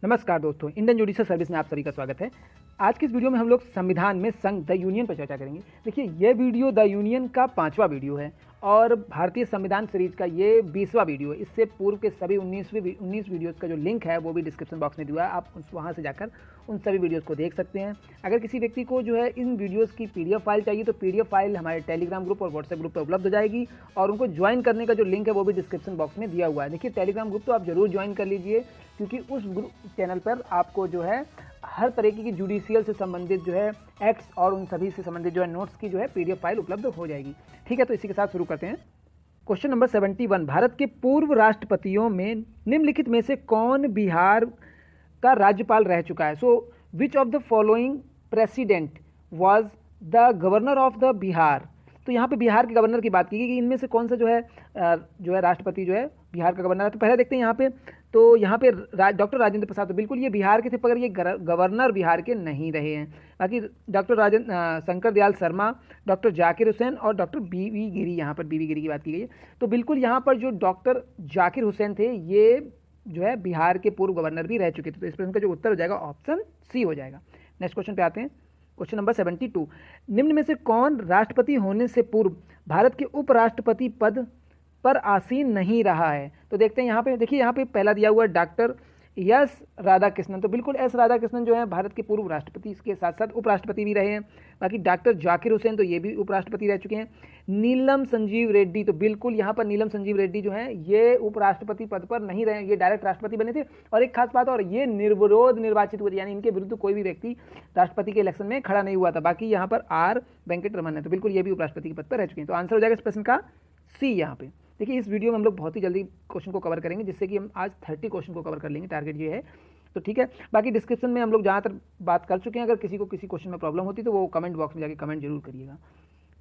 नमस्कार दोस्तों, Indian judicial service में आप सभी का स्वागत है। आज की इस वीडियो में हम लोग संविधान में संघ द यूनियन पर चर्चा करेंगे। देखिए, ये वीडियो द यूनियन का 5वां वीडियो है और भारतीय संविधान सीरीज का ये 20वां वीडियो है। इससे पूर्व के सभी 19 वीडियोज़ का जो लिंक है वो भी डिस्क्रिप्शन बॉक्स में दिया है, आप वहाँ से जाकर उन सभी वीडियोज़ को देख सकते हैं। अगर किसी व्यक्ति को जो है इन वीडियोज़ की PDF फाइल चाहिए तो PDF फाइल हमारे टेलीग्राम ग्रुप और व्हाट्सएप ग्रुप पर उपलब्ध हो जाएगी और उनको ज्वाइन करने का जो लिंक है वो भी डिस्क्रिप्शन बॉक्स में दिया हुआ है। देखिए, टेलीग्राम ग्रुप तो आप जरूर ज्वाइन कर लीजिए, क्योंकि उस ग्रुप चैनल पर आपको जो है हर तरीके की जुडिशियल से संबंधित जो है एक्ट्स और उन सभी से संबंधित जो है नोट्स की जो है PDF फाइल उपलब्ध हो जाएगी। ठीक है, तो इसी के साथ शुरू करते हैं। क्वेश्चन नंबर 71, भारत के पूर्व राष्ट्रपतियों में निम्नलिखित में से कौन बिहार का राज्यपाल रह चुका है? So which of the following president was the governor of the Bihar? तो यहाँ पे बिहार के गवर्नर की बात की गई कि इनमें से कौन सा जो है राष्ट्रपति जो है बिहार का गवर्नर है। तो पहले देखते हैं यहाँ पे, तो यहाँ पे डॉक्टर राजेंद्र प्रसाद, तो बिल्कुल ये बिहार के थे, पर ये गवर्नर बिहार के नहीं रहे हैं। बाकी डॉक्टर शंकर दयाल शर्मा, डॉक्टर जाकिर हुसैन और डॉक्टर BV गिरी, यहाँ पर BV गिरी की बात की गई है। तो बिल्कुल यहाँ पर जो डॉक्टर जाकिर हुसैन थे ये जो है बिहार के पूर्व गवर्नर भी रह चुके थे। तो इस प्रश्न का जो उत्तर हो जाएगा ऑप्शन सी हो जाएगा। नेक्स्ट क्वेश्चन पे आते हैं। क्वेश्चन नंबर 72, निम्न में से कौन राष्ट्रपति होने से पूर्व भारत के उपराष्ट्रपति पद पर आसीन नहीं रहा है? तो देखते हैं यहाँ पे, देखिए यहाँ पे पहला दिया हुआ है डॉक्टर एस राधाकृष्णन। तो बिल्कुल एस राधाकृष्णन जो है भारत के पूर्व राष्ट्रपति, इसके साथ साथ उपराष्ट्रपति भी रहे हैं। बाकी डॉक्टर जाकिर हुसैन तो ये भी उपराष्ट्रपति रह चुके हैं। नीलम संजीव रेड्डी, तो बिल्कुल यहाँ पर नीलम संजीव रेड्डी जो है ये उपराष्ट्रपति पद पर नहीं रहे, ये डायरेक्ट राष्ट्रपति बने थे। और एक खास बात, और ये निर्विरोध निर्वाचित हुए थे, यानी इनके विरुद्ध कोई भी व्यक्ति राष्ट्रपति के इलेक्शन में खड़ा नहीं हुआ था। बाकी यहाँ पर R वेंकट रमन है, तो बिल्कुल ये भी उपराष्ट्रपति के पद पर रह चुके हैं। तो आंसर हो जाएगा इस प्रश्न का सी यहाँ पे। देखिए, इस वीडियो में हम लोग बहुत ही जल्दी क्वेश्चन को कवर करेंगे, जिससे कि हम आज 30 क्वेश्चन को कवर कर लेंगे, टारगेट ये है। तो ठीक है, बाकी डिस्क्रिप्शन में हम लोग जहाँ तक बात कर चुके हैं। अगर किसी को किसी क्वेश्चन में प्रॉब्लम होती तो वो कमेंट बॉक्स में जाके कमेंट जरूर करिएगा।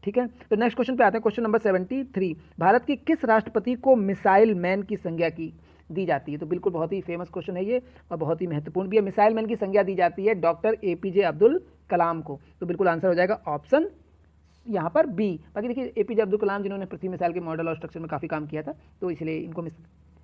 ठीक है, तो नेक्स्ट क्वेश्चन पे आते हैं। क्वेश्चन नंबर 73, भारत के किस राष्ट्रपति को मिसाइल मैन की संज्ञा की दी जाती है? तो बिल्कुल बहुत ही फेमस क्वेश्चन है ये और बहुत ही महत्वपूर्ण भी है। मिसाइल मैन की संज्ञा दी जाती है डॉक्टर APJ अब्दुल कलाम को। तो बिल्कुल आंसर हो जाएगा ऑप्शन यहाँ पर बी। बाकी देखिए, APJ अब्दुल कलाम जिन्होंने पृथ्वी मिसाइल के मॉडल और स्ट्रक्चर में काफ़ी काम किया था, तो इसलिए इनको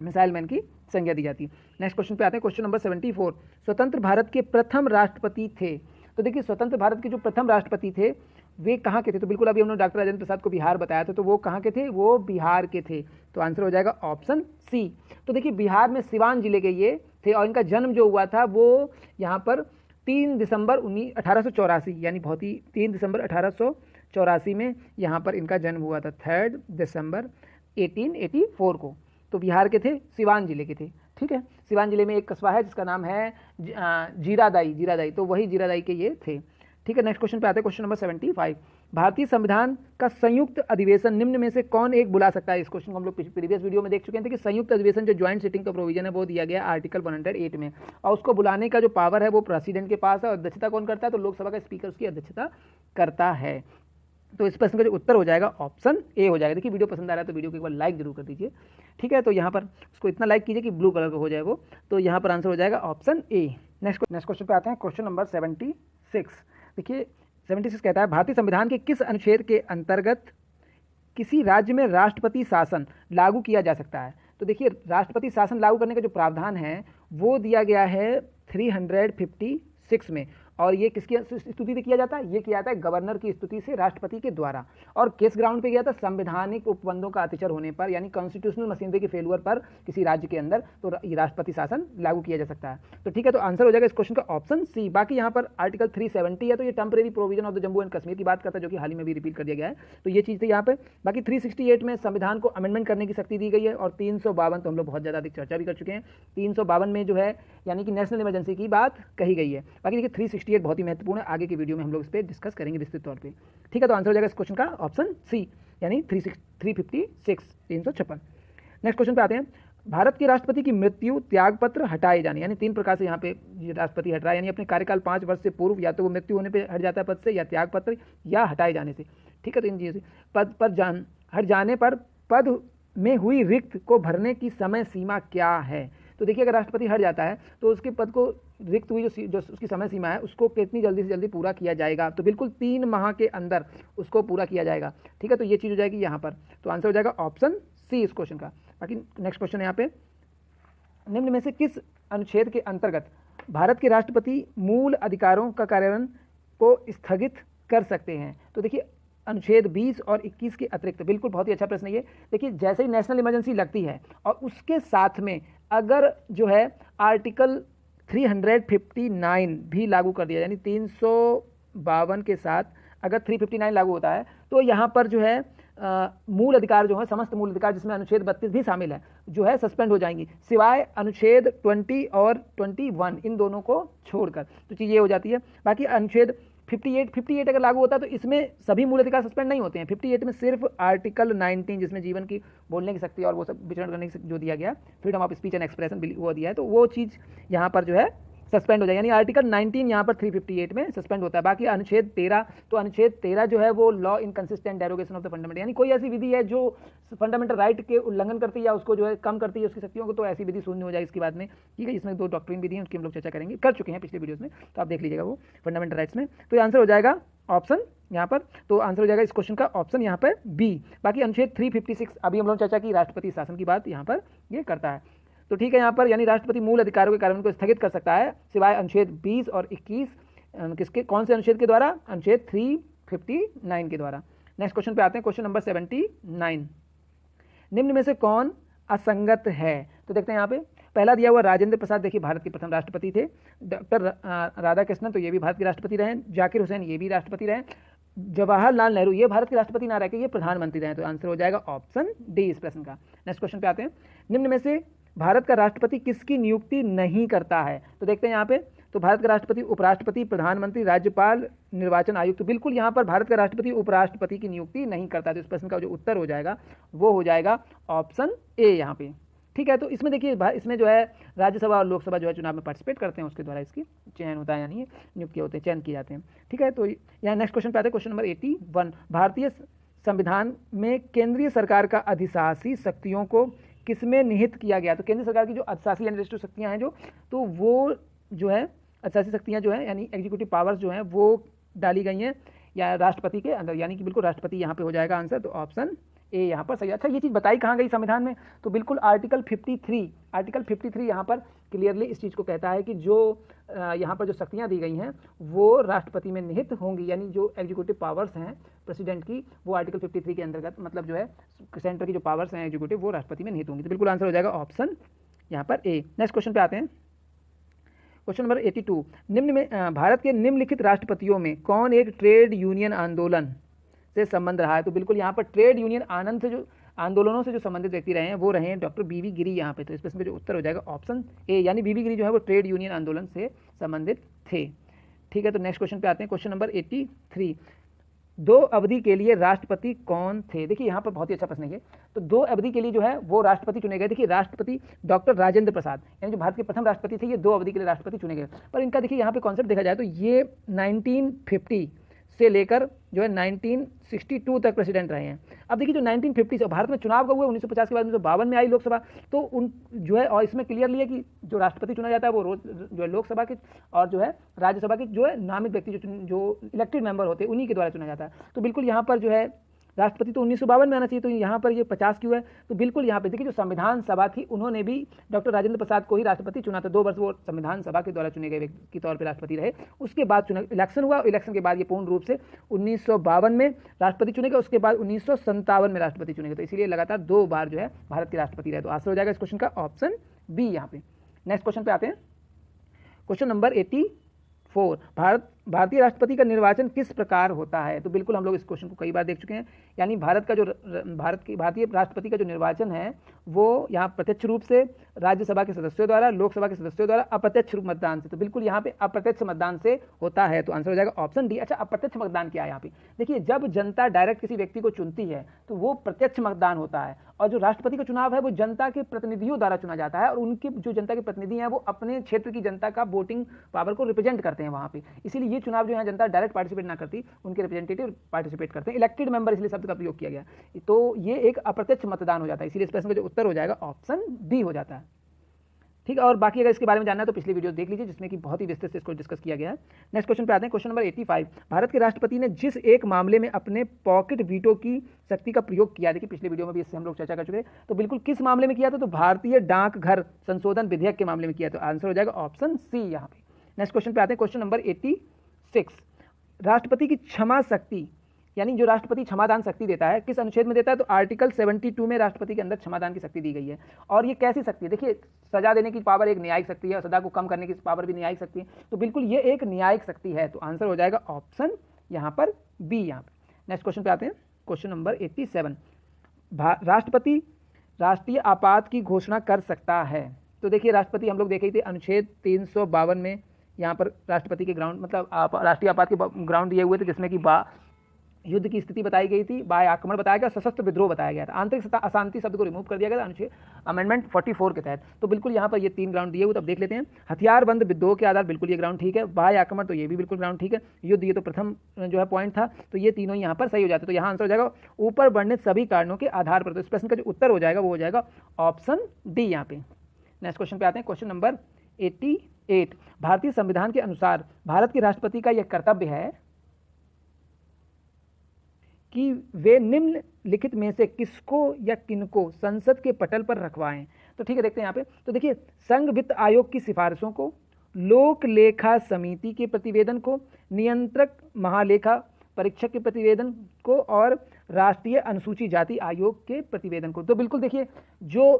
मिसाइल मैन की संज्ञा दी जाती है। नेक्स्ट क्वेश्चन पे आते हैं। क्वेश्चन नंबर 74, स्वतंत्र भारत के प्रथम राष्ट्रपति थे। तो देखिए, स्वतंत्र भारत के जो प्रथम राष्ट्रपति थे वे कहाँ के थे? तो बिल्कुल अभी हमने डॉक्टर राजेंद्र प्रसाद को बिहार बताया था, तो वो कहाँ के थे? वो बिहार के थे। तो आंसर हो जाएगा ऑप्शन सी। तो देखिए, बिहार में सिवान जिले के ये थे और इनका जन्म जो हुआ था वो यहाँ पर 3 दिसंबर 1884, यानी बहुत ही 3 दिसंबर 1884 में यहाँ पर इनका जन्म हुआ था, 3 दिसंबर 1884 को। तो बिहार के थे, सिवान जिले के थे। ठीक है, सिवान जिले में एक कस्बा है जिसका नाम है जीरादाई, तो वही जीरादाई के ये थे। ठीक है, नेक्स्ट क्वेश्चन पे आते हैं। क्वेश्चन नंबर 75, भारतीय संविधान का संयुक्त अधिवेशन निम्न में से कौन एक बुला सकता है? इस क्वेश्चन को हम लोग प्रीवियस वीडियो में देख चुके हैं कि संयुक्त अधिवेशन जो ज्वाइंट सिटिंग का प्रोविजन है वो दिया गया आर्टिकल 108 में, और उसको बुलाने का जो पावर है वो प्रेसिडेंट के पास है। और अध्यक्षता कौन करता है? तो लोकसभा का स्पीकर उसकी अध्यक्षता करता है। तो इस प्रश्न का जो उत्तर हो जाएगा ऑप्शन ए हो जाएगा। देखिए, वीडियो पसंद आ रहा है तो वीडियो को एक बार लाइक जरूर कर दीजिए। ठीक है, तो यहाँ पर उसको इतना लाइक कीजिए कि ब्लू कलर का हो जाए वो। तो यहाँ पर आंसर हो जाएगा ऑप्शन ए। नेक्स्ट क्वेश्चन पे आते हैं। क्वेश्चन नंबर 76, देखिए 76 कहता है, भारतीय संविधान के किस अनुच्छेद के अंतर्गत किसी राज्य में राष्ट्रपति शासन लागू किया जा सकता है? तो देखिए, राष्ट्रपति शासन लागू करने का जो प्रावधान है वो दिया गया है 356 में, और ये किसकी स्तुति से किया जाता है? ये किया जाता है गवर्नर की स्तुति से राष्ट्रपति के द्वारा। और किस ग्राउंड पे किया था? संवैधानिक उपबंधों का अतिचर होने पर, यानी कॉन्स्टिट्यूशनल मशीनरी के फेलुअर पर किसी राज्य के अंदर, तो ये राष्ट्रपति शासन लागू किया जा सकता है। तो ठीक है, तो आंसर हो जाएगा इस क्वेश्चन का ऑप्शन सी। बाकी यहाँ पर आर्टिकल 370 है, तो ये temporary provision of the Jammu and Kashmir की बात करता है, जो कि हाल ही में भी रिपीट कर दिया गया है। तो ये चीज़ थी यहाँ पे। बाकी 368 में संविधान को अमेंडमेंट करने की शक्ति दी गई है, और 352 तो हम लोग बहुत ज़्यादा अधिक चर्चा भी कर चुके हैं। 352 में जो है यानी कि नेशनल इमरजेंसी की बात कही गई है। बाकी देखिए, 368 बहुत ही महत्वपूर्ण है, आगे की वीडियो में हम लोग इस पर डिस्कस करेंगे विस्तृत तौर पे। ठीक है, तो आंसर हो जाएगा इस क्वेश्चन का ऑप्शन सी, यानी 356। नेक्स्ट क्वेश्चन पे आते हैं। भारत के राष्ट्रपति की मृत्यु, त्यागपत्र, हटाए जाने, यानी 3 प्रकार से यहाँ पे राष्ट्रपति हट रहा है, यानी अपने कार्यकाल 5 वर्ष से पूर्व या तो वो मृत्यु होने पे हट जाता है पद से, या त्यागपत्र, या हटाए जाने से। ठीक है, तो इन चीज़ों से पद पर हट जाने पर पद में हुई रिक्त को भरने की समय सीमा क्या है? तो देखिए, अगर राष्ट्रपति हट जाता है तो उसके पद को रिक्त हुई जो उसकी समय सीमा है उसको कितनी जल्दी से जल्दी पूरा किया जाएगा? तो बिल्कुल 3 माह के अंदर उसको पूरा किया जाएगा। ठीक है, तो ये चीज़ हो जाएगी यहाँ पर। तो आंसर हो जाएगा ऑप्शन सी इस क्वेश्चन का। बाकी नेक्स्ट क्वेश्चन यहाँ पे, निम्न में से किस अनुच्छेद के अंतर्गत भारत के राष्ट्रपति मूल अधिकारों का कार्यान्वयन को स्थगित कर सकते हैं? तो देखिए अनुच्छेद 20 और 21 के अतिरिक्त, बिल्कुल बहुत ही अच्छा प्रश्न है ये। देखिए जैसे ही नेशनल इमरजेंसी लगती है और उसके साथ में अगर जो है आर्टिकल 359 भी लागू कर दिया, यानी 352 के साथ अगर 359 लागू होता है तो यहाँ पर जो है मूल अधिकार जो है, समस्त मूल अधिकार जिसमें अनुच्छेद 32 भी शामिल है, जो है सस्पेंड हो जाएंगी, सिवाय अनुच्छेद 20 और 21 इन दोनों को छोड़कर। तो चीज़ ये हो जाती है। बाकी अनुच्छेद 58 अगर लागू होता है तो इसमें सभी मूल अधिकार सस्पेंड नहीं होते हैं। 58 में सिर्फ आर्टिकल 19 जिसमें जीवन की बोलने की शक्ति और वो सब विचरण करने की जो दिया गया, freedom of speech and expression वो दिया है, तो वो चीज़ यहाँ पर जो है सस्पेंड हो जाए, यानी आर्टिकल 19 यहाँ पर 358 में सस्पेंड होता है। बाकी अनुच्छेद 13, तो अनुच्छेद 13 जो है वो law inconsistent derogation of the fundamental, यानी कोई ऐसी विधि है जो फंडामेंटल राइट के उल्लंघन करती है या उसको जो है कम करती है उसकी शक्तियों को, तो ऐसी विधि शून्य हो जाएगी इसके बाद में। ठीक है, इसमें 2 डॉक्ट्रिन विधि है, उसकी हम लोग चर्चा करेंगे, कर चुके हैं पिछले वीडियोस में, तो आप देख लीजिएगा वो फंडामेंटल राइट्स में। तो ये आंसर हो जाएगा ऑप्शन यहाँ पर, तो आंसर हो जाएगा इस क्वेश्चन का ऑप्शन यहाँ पर बी। बाकी अनुच्छेद 356 अभी हम लोग चर्चा की, राष्ट्रपति शासन की बात यहाँ पर ये करता है। तो ठीक है, यहाँ पर यानी राष्ट्रपति मूल अधिकारों के कार्यान्वयन को स्थगित कर सकता है सिवाय अनुच्छेद 20 और 21, किसके, कौन से अनुच्छेद के द्वारा? अनुच्छेद 359 के द्वारा। नेक्स्ट क्वेश्चन पे आते हैं, क्वेश्चन नंबर 79। निम्न में से कौन असंगत है? तो देखते हैं यहाँ पे पहला दिया हुआ राजेंद्र प्रसाद, देखिए भारत के प्रथम राष्ट्रपति थे। डॉक्टर राधाकृष्णन, तो ये भी भारत के राष्ट्रपति रहे। जाकिर हुसैन, ये भी राष्ट्रपति रहे। जवाहरलाल नेहरू, ये भारत के राष्ट्रपति ना रह के ये प्रधानमंत्री रहे। तो आंसर हो जाएगा ऑप्शन डी इस प्रश्न का। नेक्स्ट क्वेश्चन पे आते हैं, निम्न में से भारत का राष्ट्रपति किसकी नियुक्ति नहीं करता है? तो देखते हैं यहाँ पे, तो भारत का राष्ट्रपति, उपराष्ट्रपति, प्रधानमंत्री, राज्यपाल, निर्वाचन आयुक्त, तो बिल्कुल यहाँ पर भारत का राष्ट्रपति उपराष्ट्रपति की नियुक्ति नहीं करता। तो इस प्रश्न का जो उत्तर हो जाएगा वो हो जाएगा ऑप्शन ए यहाँ पे। ठीक है, तो इसमें देखिए इसमें जो है राज्यसभा और लोकसभा जो है चुनाव में पार्टिसिपेट करते हैं, उसके द्वारा इसकी चयन होता है, यानी नियुक्ति होते हैं, चयन किए जाते हैं। ठीक है, तो यहाँ नेक्स्ट क्वेश्चन पे आते हैं, क्वेश्चन नंबर 81। भारतीय संविधान में केंद्रीय सरकार का अधिशासी शक्तियों को किसमें निहित किया गया? तो केंद्र सरकार की जो अधिशासी एडमिनिस्ट्रेटिव शक्तियाँ हैं जो, तो वो जो है अधिशासी शक्तियाँ जो है यानी एग्जीक्यूटिव पावर्स जो हैं वो डाली गई हैं या राष्ट्रपति के अंदर, यानी कि बिल्कुल राष्ट्रपति यहाँ पे हो जाएगा आंसर। तो ऑप्शन ए यहाँ पर सही। अच्छा, ये चीज़ बताई कहाँ गई संविधान में? तो बिल्कुल आर्टिकल 53 यहाँ पर क्लियरली इस चीज़ को कहता है कि जो यहाँ पर जो शक्तियाँ दी गई हैं वो राष्ट्रपति में निहित होंगी, यानी जो एग्जीक्यूटिव पावर्स हैं प्रेसिडेंट की, वो आर्टिकल 53 के अंतर्गत, मतलब जो है सेंटर की जो पावर्स हैं एग्जीक्यूटिव, वो राष्ट्रपति में निहित होंगी। तो बिल्कुल आंसर हो जाएगा ऑप्शन यहाँ पर ए। नेक्स्ट क्वेश्चन पे आते हैं, क्वेश्चन नंबर 82। निम्न में भारत के निम्नलिखित राष्ट्रपतियों में कौन एक ट्रेड यूनियन आंदोलन से संबंध रहा है? तो बिल्कुल यहाँ पर ट्रेड यूनियन आनंद से जो आंदोलनों से जो संबंधित व्यक्ति रहे हैं वो रहे हैं डॉक्टर बीवी गिरी यहाँ पे। तो इस प्रश्न में जो उत्तर हो जाएगा ऑप्शन ए, यानी बीवी गिरी जो है वो ट्रेड यूनियन आंदोलन से संबंधित थे। ठीक है, तो नेक्स्ट क्वेश्चन पे आते हैं, क्वेश्चन नंबर 83। 2 अवधि के लिए राष्ट्रपति कौन थे? देखिए यहाँ पर बहुत ही अच्छा प्रश्न है। तो 2 अवधि के लिए जो है वो राष्ट्रपति चुने गए। देखिए राष्ट्रपति डॉक्टर राजेंद्र प्रसाद, यानी जो भारत के प्रथम राष्ट्रपति थे, ये 2 अवधि के लिए राष्ट्रपति चुने गए। पर इनका देखिए यहाँ पे कॉन्सेप्ट देखा जाए तो ये 1950 से लेकर जो है 1962 तक प्रेसिडेंट रहे हैं। अब देखिए जो 1950 से भारत में चुनाव कब हुए? 1950 के बाद 1952 में आई लोकसभा। तो उन जो है, और इसमें क्लियरली है कि जो राष्ट्रपति चुना जाता है वो रोज जो है लोकसभा के और जो है राज्यसभा के जो है नामित व्यक्ति जो इलेक्टेड मेंबर होते हैं उन्हीं के द्वारा चुना जाता है। तो बिल्कुल यहाँ पर जो है राष्ट्रपति तो 1952 में आना चाहिए, तो यहाँ पर ये 50 क्यों है? तो बिल्कुल यहाँ पे देखिए जो संविधान सभा थी उन्होंने भी डॉक्टर राजेंद्र प्रसाद को ही राष्ट्रपति चुना था। 2 वर्ष वो संविधान सभा के द्वारा चुने गए व्यक्ति के तौर पर राष्ट्रपति रहे। उसके बाद इलेक्शन हुआ, इलेक्शन के बाद ये पूर्ण रूप से 1952 में राष्ट्रपति चुने गए, उसके बाद 1957 में राष्ट्रपति चुने गए। तो इसीलिए लगातार 2 बार जो है भारत के राष्ट्रपति रहे। तो आंसर हो जाएगा इस क्वेश्चन का ऑप्शन बी यहाँ पे। नेक्स्ट क्वेश्चन पे आते हैं, क्वेश्चन नंबर 84। भारतीय राष्ट्रपति का निर्वाचन किस प्रकार होता है? तो बिल्कुल हम लोग इस क्वेश्चन को कई बार देख चुके हैं, यानी भारतीय राष्ट्रपति का जो निर्वाचन है वो यहाँ प्रत्यक्ष रूप से राज्यसभा के सदस्यों द्वारा, लोकसभा के सदस्यों द्वारा, अप्रत्यक्ष रूप मतदान से। तो बिल्कुल यहाँ पे अप्रत्यक्ष मतदान से होता है। तो आंसर हो जाएगा ऑप्शन डी। अच्छा, अप्रत्यक्ष मतदान क्या है यहाँ पे? देखिए जब जनता डायरेक्ट किसी व्यक्ति को चुनती है तो वो प्रत्यक्ष मतदान होता है, और जो राष्ट्रपति का चुनाव है वो जनता के प्रतिनिधियों द्वारा चुना जाता है, और उनके जो जनता के प्रतिनिधि हैं वो अपने क्षेत्र की जनता का वोटिंग पावर को रिप्रेजेंट करते हैं वहाँ पे। इसीलिए ये चुनाव जो है जनता डायरेक्ट पार्टिसिपेट ना करती, उनके रिप्रेजेंटेटिव पार्टिसिपेट करते हैं। इलेक्टेड मेंबर इसलिए शब्द का प्रयोग किया गया। तो ये एक अप्रत्यक्ष मतदान हो जाता है, इसीलिए इस प्रश्न का जो उत्तर हो जाएगा ऑप्शन डी हो जाता है। ठीक है, और बाकी अगर इसके बारे में जानना है तो पिछली वीडियो देख लीजिए जिसमें कि बहुत ही विस्तृत से इसको डिस्कस किया गया है। नेक्स्ट क्वेश्चन पे आते हैं, क्वेश्चन नंबर 85। भारत के राष्ट्रपति ने जिस एक मामले में अपने पॉकेट वीटो की शक्ति का प्रयोग किया, देखिए पिछले वीडियो में भी इससे हम लोग चर्चा कर चुके हैं, तो बिल्कुल किस मामले में किया था, तो भारतीय डाकघर संशोधन विधेयक के मामले में किया। तो आंसर हो जाएगा ऑप्शन सी यहाँ पे। नेक्स्ट क्वेश्चन पे आते हैं, क्वेश्चन नंबर 86। राष्ट्रपति की क्षमा शक्ति यानी जो राष्ट्रपति क्षमादान शक्ति देता है किस अनुच्छेद में देता है, तो आर्टिकल 72 में राष्ट्रपति के अंदर क्षमादान की शक्ति दी गई है। और ये कैसी शक्ति है, देखिए सजा देने की पावर एक न्यायिक शक्ति है और सजा को कम करने की पावर भी न्यायिक शक्ति है, तो बिल्कुल ये एक न्यायिक शक्ति है। तो आंसर हो जाएगा ऑप्शन यहाँ पर बी। यहाँ पर नेक्स्ट क्वेश्चन पे आते हैं, क्वेश्चन नंबर 87। राष्ट्रपति राष्ट्रीय आपात की घोषणा कर सकता है। तो देखिए राष्ट्रपति हम लोग देखे थे अनुच्छेद 352 में यहाँ पर राष्ट्रपति के ग्राउंड मतलब राष्ट्रीय आपात के ग्राउंड दिए हुए थे, जिसमें कि युद्ध की स्थिति बताई गई थी, बाह्य आक्रमण बताया गया, सशस्त्र विद्रोह बताया गया था, आंतरिक अशांति शब्द को रिमूव कर दिया गया था अनुच्छेद अमेंडमेंट 44 के तहत। तो बिल्कुल यहाँ पर ये 3 ग्राउंड दिए हुए, तो अब देख लेते हैं। हथियारबंद विद्रोह के आधार बिल्कुल ये ग्राउंड ठीक है, बाह्य आक्रमण तो ये भी बिल्कुल ग्राउंड ठीक है, युद्ध ये तो प्रथम जो है पॉइंट था, तो ये तीनों यहाँ पर सही हो जाते। तो यहाँ आंसर हो जाएगा ऊपर वर्णित सभी कारणों के आधार पर। तो इस प्रश्न का जो उत्तर हो जाएगा वो हो जाएगा ऑप्शन डी यहाँ पे। नेक्स्ट क्वेश्चन पे आते हैं, क्वेश्चन नंबर 88। भारतीय संविधान के अनुसार भारत के राष्ट्रपति का यह कर्तव्य है कि वे निम्नलिखित में से किसको या किनको संसद के पटल पर रखवाएं। तो ठीक है, देखते हैं यहाँ पे। तो देखिए संघ वित्त आयोग की सिफारिशों को, लोक लेखा समिति के प्रतिवेदन को, नियंत्रक महालेखा परीक्षक के प्रतिवेदन को और राष्ट्रीय अनुसूचित जाति आयोग के प्रतिवेदन को। तो बिल्कुल देखिए जो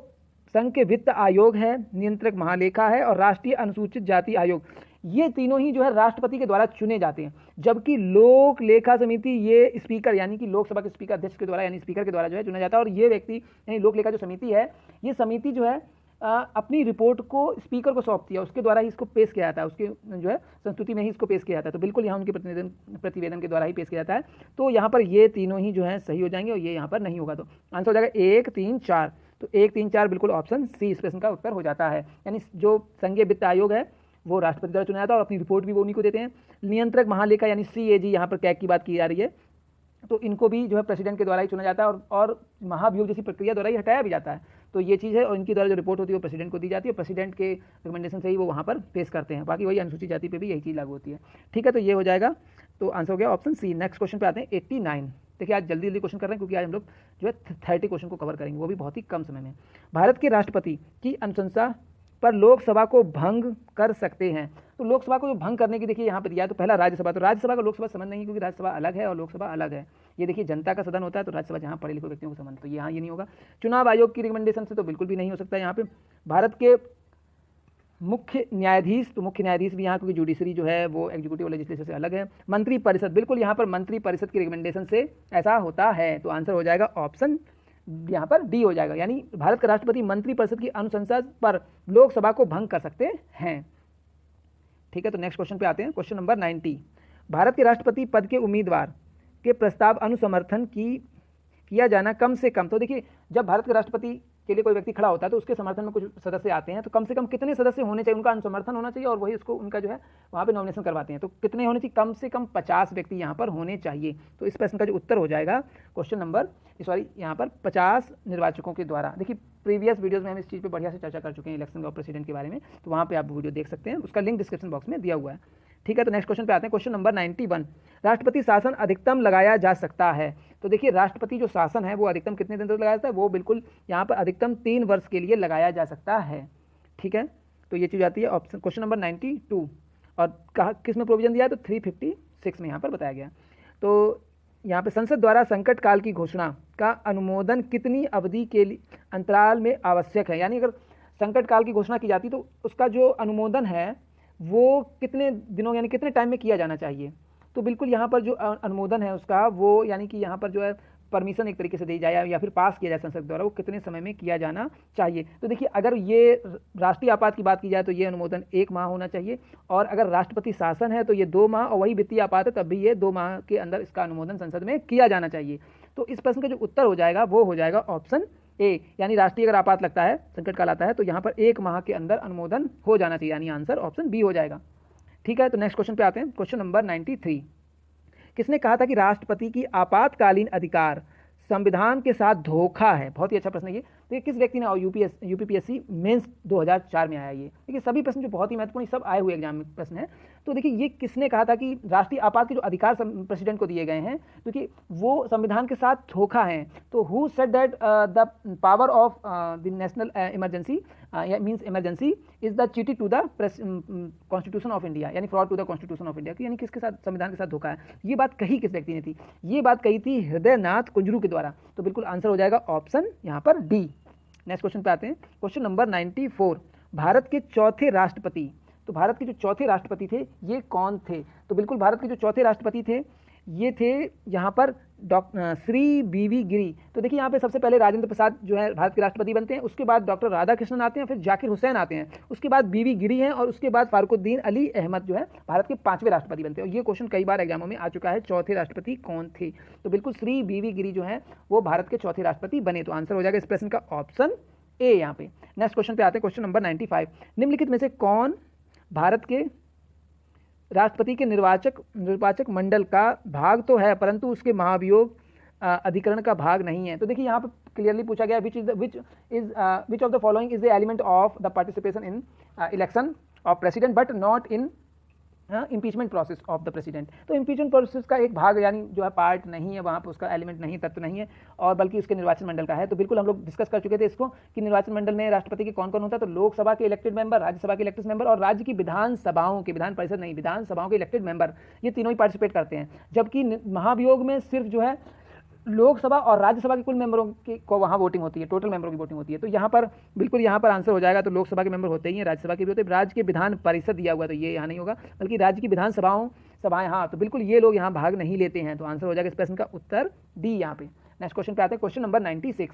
संघ के वित्त आयोग है, नियंत्रक महालेखा है और राष्ट्रीय अनुसूचित जाति आयोग, ये तीनों ही जो है राष्ट्रपति के द्वारा चुने जाते हैं, जबकि लोक लेखा समिति ये स्पीकर यानी कि लोकसभा के स्पीकर अध्यक्ष के द्वारा यानी स्पीकर के द्वारा जो है चुना जाता है। और ये व्यक्ति यानी लोक लेखा जो समिति है, ये समिति जो है अपनी रिपोर्ट को स्पीकर को सौंपती है, उसके द्वारा ही इसको पेश किया जाता है, उसके जो है संस्तुति में ही इसको पेश किया जाता है। तो बिल्कुल यहाँ उनके प्रतिवेदन के द्वारा ही पेश किया जाता है। तो यहाँ पर ये तीनों ही जो है सही हो जाएंगे और ये यहाँ पर नहीं होगा। तो आंसर हो जाएगा 1, 3, 4। तो 1, 3, 4 बिल्कुल ऑप्शन सी इस प्रश्न का उत्तर हो जाता है। यानी जो संघीय वित्त आयोग है वो राष्ट्रपति द्वारा चुना जाता है और अपनी रिपोर्ट भी वो उन्हीं को देते हैं। नियंत्रक महालेखा यानी CAG, यहाँ पर कैग की बात की जा रही है, तो इनको भी जो है प्रेसिडेंट के द्वारा ही चुना जाता है और महाभियोग जैसी प्रक्रिया द्वारा ही हटाया भी जाता है। तो ये चीज़ है और इनकी द्वारा जो रिपोर्ट होती है वो प्रेसिडेंट को दी जाती है और प्रेसिडेंट के रिकमेंडेशन से ही वो वहाँ पर पेश करते हैं। बाकी वही अनुसूचित जाति पे भी यही चीज़ लागू होती है। ठीक है, तो ये हो जाएगा। तो आंसर हो गया ऑप्शन सी। नेक्स्ट क्वेश्चन पे आते हैं 89। देखिए आज जल्दी जल्दी क्वेश्चन कर रहे हैं क्योंकि आज हम लोग जो है 30 क्वेश्चन को कवर करेंगे, वो भी बहुत ही कम समय में। भारत के राष्ट्रपति की अनुशंसा पर लोकसभा को भंग कर सकते हैं। तो लोकसभा को जो भंग करने की देखिए यहाँ पर दिया है, तो पहला राज्यसभा। तो राज्यसभा का लोकसभा संबंध नहीं, क्योंकि राज्यसभा अलग है और लोकसभा अलग है। ये देखिए जनता का सदन होता है, तो राज्यसभा जहाँ पढ़े लिखे व्यक्तियों को संबंध, तो यहाँ ये नहीं होगा। चुनाव आयोग की रिकमेंडेशन से तो बिल्कुल भी नहीं हो सकता यहाँ पे। भारत के मुख्य न्यायाधीश, तो मुख्य न्यायाधीश भी यहाँ, क्योंकि जुडिशरी जो है वो एग्जीक्यूटिव और लेजिस्लेचर से अलग है। मंत्री परिषद, बिल्कुल यहाँ पर मंत्री परिषद की रिकमेंडेशन से ऐसा होता है। तो आंसर हो जाएगा ऑप्शन यहाँ पर डी हो जाएगा, यानी भारत का राष्ट्रपति मंत्री परिषद की अनुशंसा पर लोकसभा को भंग कर सकते हैं। ठीक है, तो नेक्स्ट क्वेश्चन पे आते हैं, क्वेश्चन नंबर 90। भारत के राष्ट्रपति पद के उम्मीदवार के प्रस्ताव अनुसमर्थन किया जाना कम से कम, तो देखिए जब भारत के राष्ट्रपति के लिए कोई व्यक्ति खड़ा होता है तो उसके समर्थन में कुछ सदस्य आते हैं, तो कम से कम कितने सदस्य होने चाहिए, उनका अनुसमर्थन होना चाहिए और वही उसको उनका जो है वहाँ पे नॉमिनेशन करवाते हैं। तो कितने होने चाहिए, कम से कम 50 व्यक्ति यहाँ पर होने चाहिए। तो इस प्रश्न का जो उत्तर हो जाएगा क्वेश्चन नंबर यहाँ पर 50 निर्वाचकों के द्वारा। देखिए प्रीवियस वीडियोज़ में हम इस चीज़ पर बढ़िया से चर्चा कर चुके हैं इलेक्शन ऑफ प्रेसिडेंट के बारे में, तो वहाँ पर आप वीडियो देख सकते हैं, उसका लिंक डिस्क्रिप्शन बॉक्स में दिया हुआ है। ठीक है, तो नेक्स्ट क्वेश्चन पे आते हैं, क्वेश्चन नंबर 91। राष्ट्रपति शासन अधिकतम लगाया जा सकता है। तो देखिए राष्ट्रपति जो शासन है वो अधिकतम कितने दिन तक लगाया जाता है, वो बिल्कुल यहाँ पर अधिकतम 3 वर्ष के लिए लगाया जा सकता है। ठीक है, तो ये चीज़ आती है ऑप्शन क्वेश्चन नंबर 92। और कहा किस में प्रोविजन दिया है, तो 356 में यहाँ पर बताया गया। तो यहाँ पे संसद द्वारा संकट काल की घोषणा का अनुमोदन कितनी अवधि के लिए अंतराल में आवश्यक है, यानी अगर संकट काल की घोषणा की जाती तो उसका जो अनुमोदन है वो कितने दिनों यानी कितने टाइम में किया जाना चाहिए। तो बिल्कुल यहाँ पर जो अनुमोदन है उसका वो यानी कि यहाँ पर जो है परमिशन एक तरीके से दी जाए या फिर पास किया जाए संसद द्वारा, वो कितने समय में किया जाना चाहिए। तो देखिए अगर ये राष्ट्रीय आपात की बात की जाए तो ये अनुमोदन 1 माह होना चाहिए, और अगर राष्ट्रपति शासन है तो ये 2 माह, और वही वित्तीय आपात है तब भी ये 2 माह के अंदर इसका अनुमोदन संसद में किया जाना चाहिए। तो इस प्रश्न का जो उत्तर हो जाएगा वो हो जाएगा ऑप्शन ए, यानी राष्ट्रीय अगर आपात लगता है, संकट काल आता है, तो यहाँ पर 1 माह के अंदर अनुमोदन हो जाना चाहिए, यानी आंसर ऑप्शन बी हो जाएगा। ठीक है, तो नेक्स्ट क्वेश्चन पे आते हैं, क्वेश्चन नंबर 93। किसने कहा था कि राष्ट्रपति की आपातकालीन अधिकार संविधान के साथ धोखा है। बहुत ही अच्छा प्रश्न है ये। तो ये किस व्यक्ति ने, और यूपीपीएससी मेंस 2004 में आया ये। देखिए सभी प्रश्न जो बहुत ही महत्वपूर्ण सब आए हुए एग्जाम में प्रश्न है। तो देखिए ये किसने कहा था कि राष्ट्रीय आपात के जो अधिकार प्रेसिडेंट को दिए गए हैं क्योंकि वो संविधान के साथ धोखा है। तो who said that the power of the national emergency means emergency is the cheating to the constitution of India, यानी fraud to the constitution of India, यानी किसके साथ, संविधान के साथ धोखा है। ये बात कही किस व्यक्ति ने थी? ये बात कही थी हृदयनाथ कुंजरू के द्वारा। तो बिल्कुल आंसर हो जाएगा ऑप्शन यहाँ पर डी। नेक्स्ट क्वेश्चन पे आते हैं, क्वेश्चन नंबर 94। भारत के चौथे राष्ट्रपति, तो भारत के जो चौथे राष्ट्रपति थे ये कौन थे? तो बिल्कुल भारत के जो चौथे राष्ट्रपति थे ये थे यहाँ पर श्री बीवी गिरी। तो देखिए यहाँ पे सबसे पहले राजेंद्र प्रसाद जो है भारत के राष्ट्रपति बनते हैं, उसके बाद डॉक्टर राधाकृष्णन आते हैं, फिर जाकिर हुसैन आते हैं, उसके बाद बीवी गिरी हैं, और उसके बाद फारुकुद्दीन अली अहमद जो है भारत के 5वें राष्ट्रपति बनते हैं। और ये क्वेश्चन कई बार एग्जामों में आ चुका है, चौथे राष्ट्रपति कौन थे? तो बिल्कुल श्री बीवी गिरी जो है वो भारत के चौथे राष्ट्रपति बने। तो आंसर हो जाएगा इस प्रश्न का ऑप्शन ए यहाँ पे। नेक्स्ट क्वेश्चन पे आते हैं, क्वेश्चन नंबर 95। निम्नलिखित में से कौन भारत के राष्ट्रपति के निर्वाचक मंडल का भाग तो है परंतु उसके महाभियोग अधिकरण का भाग नहीं है? तो देखिए यहाँ पर क्लियरली पूछा गया विच of the following is the element of the participation in election of president but not in impeachment process of the president. तो इम्पीचमेंट प्रोसेस का एक भाग यानी जो है पार्ट नहीं है, वहाँ पर उसका एलिमेंट नहीं, तत्व नहीं है, और बल्कि उसके निर्वाचन मंडल का है। तो बिल्कुल हम लोग डिस्कस कर चुके थे इसको कि निर्वाचन मंडल में राष्ट्रपति के कौन कौन होता है। तो लोकसभा के इलेक्टेड मेंबर, राज्यसभा के इलेक्टेड मेंबर और राज्य की विधानसभाओं के, विधान परिषद नहीं, विधानसभाओं के इलेक्टेड मेंबर, ये तीनों ही पार्टिसिपेट करते हैं। जबकि महाभियोग में सिर्फ जो है लोकसभा और राज्यसभा के कुल मेंबरों की को वहाँ वोटिंग होती है, टोटल मेंबरों की वोटिंग होती है। तो यहाँ पर बिल्कुल यहाँ पर आंसर हो जाएगा। तो लोकसभा के मेंबर होते ही हैं, राज्यसभा के भी होते हैं, राज्य के विधान परिषद दिया हुआ, तो ये यहाँ नहीं होगा, बल्कि राज्य की सभाएं, हाँ, तो बिल्कुल ये लोग यहाँ भाग नहीं लेते हैं। तो आंसर हो जाएगा इस प्रश्न का उत्तर डी यहाँ पे। नेक्स्ट क्वेश्चन पे आते हैं, क्वेश्चन नंबर 96।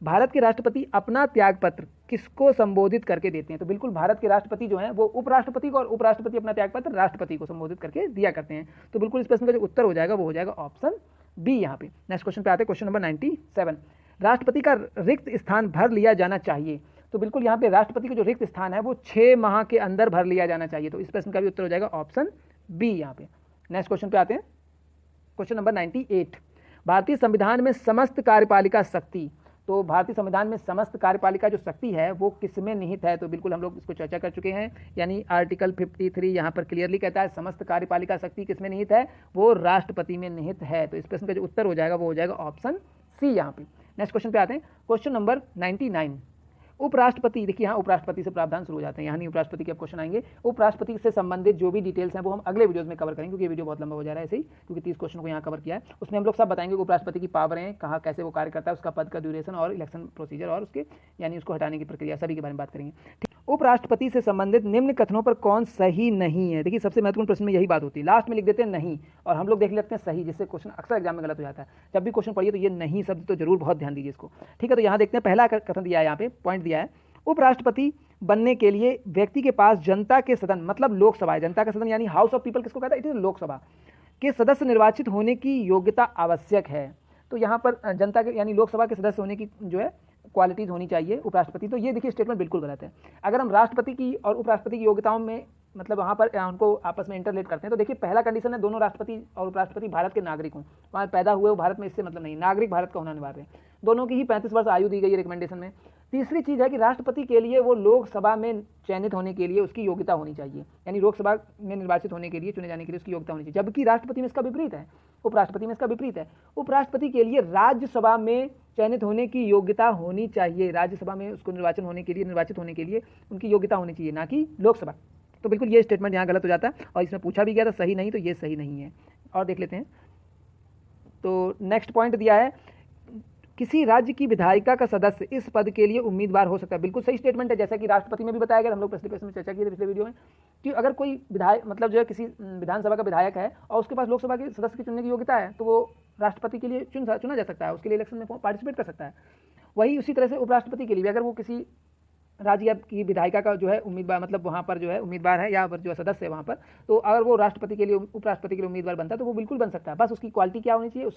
भारत के राष्ट्रपति अपना त्यागपत्र किसको संबोधित करके देते हैं? तो बिल्कुल भारत के राष्ट्रपति जो हैं वो उपराष्ट्रपति को, और उपराष्ट्रपति अपना त्यागपत्र राष्ट्रपति को संबोधित करके दिया करते हैं। तो बिल्कुल इस प्रश्न का जो उत्तर हो जाएगा वो हो जाएगा ऑप्शन बी यहाँ पे। नेक्स्ट क्वेश्चन पे आते हैं, क्वेश्चन नंबर 97। राष्ट्रपति का रिक्त स्थान भर लिया जाना चाहिए। तो बिल्कुल यहाँ पे राष्ट्रपति का जो रिक्त स्थान है वो 6 माह के अंदर भर लिया जाना चाहिए। तो इस प्रश्न का भी उत्तर हो जाएगा ऑप्शन बी यहाँ पे। नेक्स्ट क्वेश्चन पे आते हैं, क्वेश्चन नंबर 98। भारतीय संविधान में समस्त कार्यपालिका शक्ति, तो भारतीय संविधान में समस्त कार्यपालिका जो शक्ति है वो किसमें निहित है? तो बिल्कुल हम लोग इसको चर्चा कर चुके हैं, यानी आर्टिकल 53 यहाँ पर क्लियरली कहता है समस्त कार्यपालिका शक्ति किसमें निहित है? वो राष्ट्रपति में निहित है। तो इस प्रश्न का जो उत्तर हो जाएगा वो हो जाएगा ऑप्शन सी यहाँ पे। नेक्स्ट क्वेश्चन पे आते हैं, क्वेश्चन नंबर 99। उपराष्ट्रपति, देखिए यहाँ उपराष्ट्रपति से प्रावधान शुरू हो जाते हैं, यहाँ नहीं उपराष्ट्रपति के अब क्वेश्चन आएंगे। उपराष्ट्रपति से संबंधित जो भी डिटेल्स हैं वो हम अगले वीडियोस में कवर करेंगे, क्योंकि ये वीडियो बहुत लंबा हो जा रहा है ऐसे ही, क्योंकि 30 क्वेश्चन को यहाँ कवर किया है। उसमें हम लोग सब बताएंगे कि उपराष्ट्रपति की पावरें कहाँ, कैसे वो कार्य करता है, उसका पद का ड्यूरेशन और इलेक्शन प्रोसीजर और उसके यानी उसको हटाने की प्रक्रिया, सभी के बारे में बात करेंगे। ठीक, उपराष्ट्रपति से संबंधित निम्न कथनों पर कौन सही नहीं है? देखिए सबसे महत्वपूर्ण प्रश्न में यही बात होती है, लास्ट में लिख देते हैं नहीं और हम लोग देख लेते हैं सही, जिससे क्वेश्चन अक्सर एग्जाम में गलत हो जाता है। जब भी क्वेश्चन पढ़िए तो ये नहीं शब्द तो जरूर बहुत ध्यान दीजिए इसको। ठीक है, तो यहाँ देखते हैं, पहला कथन दिया है, यहाँ पे पॉइंट दिया है, उपराष्ट्रपति बनने के लिए व्यक्ति के पास जनता के सदन, मतलब लोकसभा है, जनता का सदन यानी हाउस ऑफ पीपल किसको कहता है? इट इज लोकसभा के सदस्य निर्वाचित होने की योग्यता आवश्यक है। तो यहाँ पर जनता के यानी लोकसभा के सदस्य होने की जो है क्वालिटीज होनी चाहिए उपराष्ट्रपति। तो ये देखिए स्टेटमेंट बिल्कुल गलत है। अगर हम राष्ट्रपति की और उपराष्ट्रपति की योग्यताओं में मतलब वहाँ पर उनको आपस में इंटरलेट करते हैं, तो देखिए पहला कंडीशन है दोनों राष्ट्रपति और उपराष्ट्रपति भारत के नागरिक हों, वहाँ पैदा हुए हो भारत में, इससे मतलब नहीं, नागरिक भारत का होना अनिवार्य है। दोनों की ही 35 वर्ष आयु दी गई है रिकमेंडेशन में। तीसरी चीज़ है कि राष्ट्रपति के लिए वो लोकसभा में चयनित होने के लिए उसकी योग्यता होनी चाहिए, यानी लोकसभा में निर्वाचित होने के लिए, चुने जाने के लिए उसकी योग्यता होनी चाहिए। जबकि राष्ट्रपति में इसका विपरीत है, उपराष्ट्रपति में इसका विपरीत है। उपराष्ट्रपति के लिए राज्यसभा में चयनित होने की योग्यता होनी चाहिए, राज्यसभा में उसको निर्वाचित होने के लिए उनकी योग्यता होनी चाहिए, ना कि लोकसभा। तो बिल्कुल ये स्टेटमेंट यहाँ गलत हो जाता है और इसमें पूछा भी गया था सही नहीं, तो ये सही नहीं है। और देख लेते हैं, तो नेक्स्ट पॉइंट दिया है, किसी राज्य की विधायिका का सदस्य इस पद के लिए उम्मीदवार हो सकता है। बिल्कुल सही स्टेटमेंट है, जैसा कि राष्ट्रपति में भी बताया गया, हम लोग पिछले में चर्चा की थी पिछले वीडियो में, कि अगर कोई विधायक मतलब जो है किसी विधानसभा का विधायक है और उसके पास लोकसभा के सदस्य की चुनने की योग्यता है, तो वो राष्ट्रपति के लिए चुना जा सकता है, उसके लिए इलेक्शन में पार्टिसिपेट कर सकता है। वही उसी तरह से उपराष्ट्रपति के लिए भी अगर वो किसी राज्य की विधायिका का जो है उम्मीदवार, मतलब वहाँ पर जो है उम्मीदवार है या जो सदस्य है वहाँ पर, तो अगर वो राष्ट्रपति के लिए उपराष्ट्रपति के लिए उम्मीदवार बनता है तो वो बिल्कुल बन सकता है। बस उसकी क्वालिटी क्या होनी चाहिए,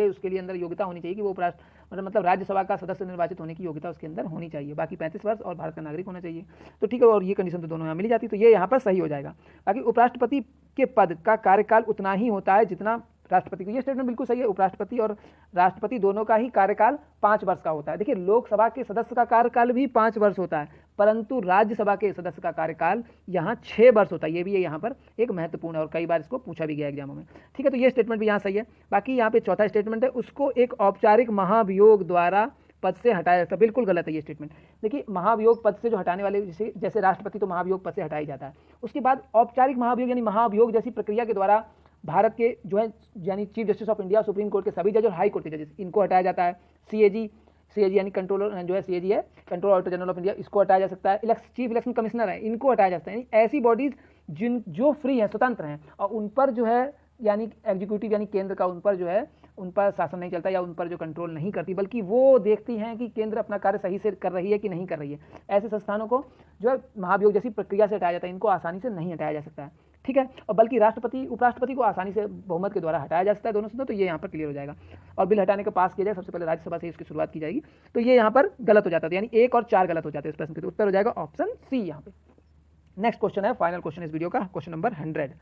उसके लिए अंदर योग्यता होनी चाहिए कि वो मतलब राज्यसभा का सदस्य निर्वाचित होने की योग्यता उसके अंदर होनी चाहिए। बाकी 35 वर्ष और भारत का नागरिक होना चाहिए। तो ठीक है, और ये कंडीशन तो दोनों यहाँ मिली जाती, तो ये यहाँ पर सही हो जाएगा। बाकी उपराष्ट्रपति के पद का कार्यकाल उतना ही होता है जितना राष्ट्रपति को। ये स्टेटमेंट बिल्कुल सही है। उपराष्ट्रपति और राष्ट्रपति दोनों का ही कार्यकाल 5 वर्ष का होता है। देखिए, लोकसभा के सदस्य का कार्यकाल भी 5 वर्ष होता है, परंतु राज्यसभा के सदस्य का कार्यकाल यहाँ 6 वर्ष होता है। ये भी है यहाँ पर एक महत्वपूर्ण है और कई बार इसको पूछा भी गया एग्जामों में। ठीक है, तो ये स्टेटमेंट भी यहाँ सही है। बाकी यहाँ पे चौथा स्टेटमेंट है, उसको एक औपचारिक महाभियोग द्वारा पद से हटाया जाता है। बिल्कुल गलत है ये स्टेटमेंट। देखिए, महाभियोग पद से जो हटाने वाले, जैसे राष्ट्रपति तो महाभियोग पद से हटाया जाता है, उसके बाद औपचारिक महाभियोग यानी महाभियोग जैसी प्रक्रिया के द्वारा भारत के जो है यानी chief justice of India, supreme court के सभी जज और हाई कोर्ट के जजेस, इनको हटाया जाता है। सीएजी यानी कंट्रोलर जो है, सीएजी है control auditor general of India, इसको हटाया जा सकता है। चीफ इलेक्शन कमिश्नर है, इनको हटाया जा सकता है। यानी ऐसी बॉडीज जो फ्री हैं, स्वतंत्र हैं और उन पर जो है यानी एग्जीक्यूटिव यानी केंद्र का उन पर जो है उन पर शासन नहीं चलता या उन पर जो कंट्रोल नहीं करती, बल्कि वो देखती हैं कि केंद्र अपना कार्य सही से कर रही है कि नहीं कर रही है। ऐसे संस्थानों को जो है महाभियोग जैसी प्रक्रिया से हटाया जाता है। इनको आसानी से नहीं हटाया जा सकता है। ठीक है, और बल्कि राष्ट्रपति उपराष्ट्रपति को आसानी से बहुमत के द्वारा हटाया जा सकता है दोनों से। तो ये यहाँ पर क्लियर हो जाएगा। और बिल हटाने का पास किया जाए, सबसे पहले राज्यसभा से इसकी शुरुआत की जाएगी। तो ये यहाँ पर गलत हो जाता है, यानी 1 और 4 गलत हो जाते हैं इस प्रश्न के। तो उत्तर हो जाएगा ऑप्शन सी यहाँ पे। नेक्स्ट क्वेश्चन है, फाइनल क्वेश्चन इस वीडियो का, क्वेश्चन नंबर 100।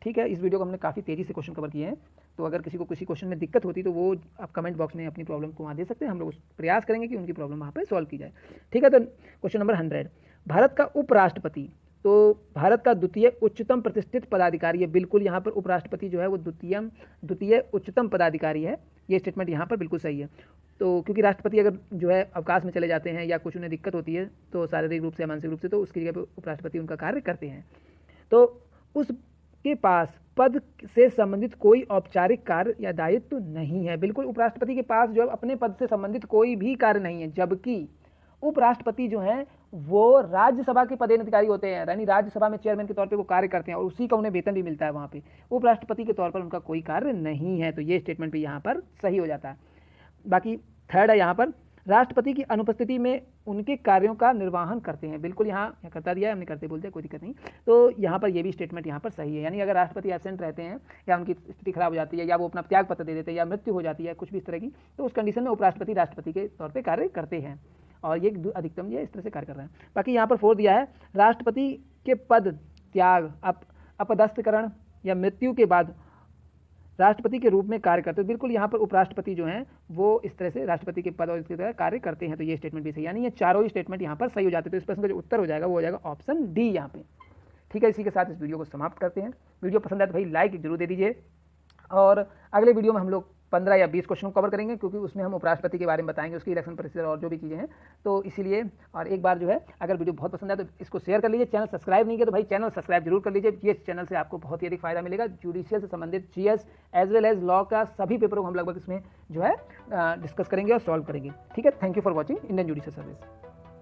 ठीक है, इस वीडियो को हमने काफ़ी तेज़ी से क्वेश्चन कवर किए हैं, तो अगर किसी को किसी क्वेश्चन में दिक्कत होती तो वो आप कमेंट बॉक्स में अपनी प्रॉब्लम को वहाँ दे सकते हैं। हम लोग प्रयास करेंगे कि उनकी प्रॉब्लम वहाँ पे सॉल्व की जाए। ठीक है, तो क्वेश्चन नंबर 100, भारत का उपराष्ट्रपति, तो भारत का द्वितीय उच्चतम प्रतिष्ठित पदाधिकारी है। बिल्कुल यहाँ पर उपराष्ट्रपति जो है वो द्वितीय उच्चतम पदाधिकारी है। ये स्टेटमेंट यहाँ पर बिल्कुल सही है। तो क्योंकि राष्ट्रपति अगर जो है अवकाश में चले जाते हैं या कुछ उन्हें दिक्कत होती है तो शारीरिक रूप से या मानसिक रूप से, तो उसकी जगह पर उपराष्ट्रपति उनका कार्य करते हैं। तो उसके पास पद से संबंधित कोई औपचारिक कार्य या दायित्व नहीं है। बिल्कुल, उपराष्ट्रपति के पास जो है अपने पद से संबंधित कोई भी कार्य नहीं है, जबकि उपराष्ट्रपति जो हैं वो राज्यसभा के पदाधिकारी होते हैं, यानी राज्यसभा में चेयरमैन के तौर पे वो कार्य करते हैं और उसी का उन्हें वेतन भी मिलता है वहाँ पे। उपराष्ट्रपति के तौर पर उनका कोई कार्य नहीं है। तो ये स्टेटमेंट भी यहाँ पर सही हो जाता है। बाकी थर्ड है यहाँ पर, राष्ट्रपति की अनुपस्थिति में उनके कार्यों का निर्वहन करते हैं। बिल्कुल यहाँ करता दिया है हमने, करते बोलते हैं, कोई दिक्कत नहीं। तो यहाँ पर ये भी स्टेटमेंट यहाँ पर सही है। यानी अगर राष्ट्रपति एब्सेंट रहते हैं या उनकी स्थिति खराब हो जाती है या वो अपना त्याग पत्र दे देते हैं या मृत्यु हो जाती है कुछ भी इस तरह की, तो उस कंडीशन में उपराष्ट्रपति राष्ट्रपति के तौर पर कार्य करते हैं और ये अधिकतम ये इस तरह से कार्य कर रहे हैं। बाकी यहाँ पर 4 दिया है, राष्ट्रपति के पद त्याग, अपदस्थकरण या मृत्यु के बाद राष्ट्रपति के रूप में कार्य करते हैं। बिल्कुल यहाँ पर उपराष्ट्रपति जो हैं वो इस तरह से राष्ट्रपति के पद और इसकी तरह कार्य करते हैं। तो ये स्टेटमेंट भी सही, यानी ये चारों ही स्टेटमेंट यहाँ पर सही हो जाते हैं। तो इस प्रश्न का जो उत्तर हो जाएगा वो हो जाएगा ऑप्शन डी यहाँ पे। ठीक है, इसी के साथ इस वीडियो को समाप्त करते हैं। वीडियो पसंद आए तो भाई लाइक जरूर दे दीजिए और अगले वीडियो में हम लोग 15 या 20 क्वेश्चन कवर करेंगे, क्योंकि उसमें हम उपराष्ट्रपति के बारे में बताएंगे, उसकी इलेक्शन प्रोसीजर और जो भी चीज़ें हैं। तो इसीलिए और एक बार जो है अगर वीडियो बहुत पसंद आए तो इसको शेयर कर लीजिए। चैनल सब्सक्राइब नहीं किया तो भाई चैनल सब्सक्राइब जरूर कर लीजिए। ये चैनल से आपको बहुत ही अधिक फायदा मिलेगा। जुडिशियल से संबंधित GS as well as law का सभी पेपरों को हम लगभग इसमें जो है डिस्कस करेंगे और सॉल्व करेंगे। ठीक है, thank you for watching Indian judicial service.